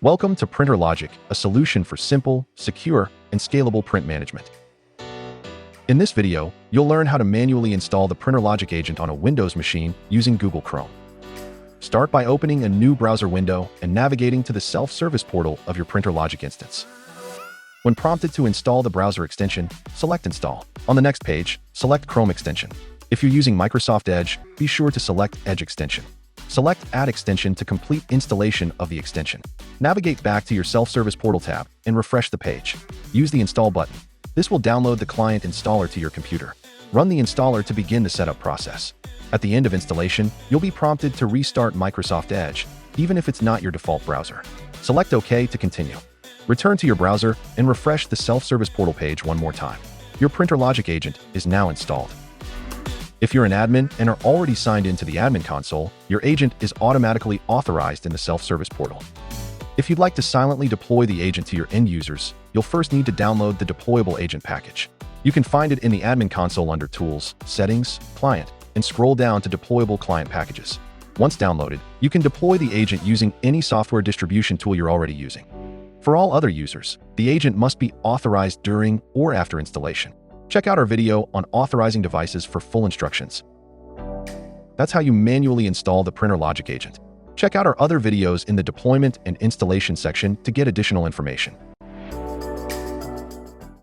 Welcome to PrinterLogic, a solution for simple, secure, and scalable print management. In this video, you'll learn how to manually install the PrinterLogic agent on a Windows machine using Google Chrome. Start by opening a new browser window and navigating to the self-service portal of your PrinterLogic instance. When prompted to install the browser extension, select Install. On the next page, select Chrome extension. If you're using Microsoft Edge, be sure to select Edge extension. Select Add extension to complete installation of the extension. Navigate back to your self-service portal tab and refresh the page. Use the Install button. This will download the client installer to your computer. Run the installer to begin the setup process. At the end of installation, you'll be prompted to restart Microsoft Edge, even if it's not your default browser. Select OK to continue. Return to your browser and refresh the self-service portal page one more time. Your PrinterLogic agent is now installed. If you're an admin and are already signed into the admin console, your agent is automatically authorized in the self-service portal. If you'd like to silently deploy the agent to your end users, you'll first need to download the deployable agent package. You can find it in the admin console under Tools, Settings, Client, and scroll down to Deployable Client Packages. Once downloaded, you can deploy the agent using any software distribution tool you're already using. For all other users, the agent must be authorized during or after installation. Check out our video on authorizing devices for full instructions. That's how you manually install the PrinterLogic agent. Check out our other videos in the deployment and installation section to get additional information.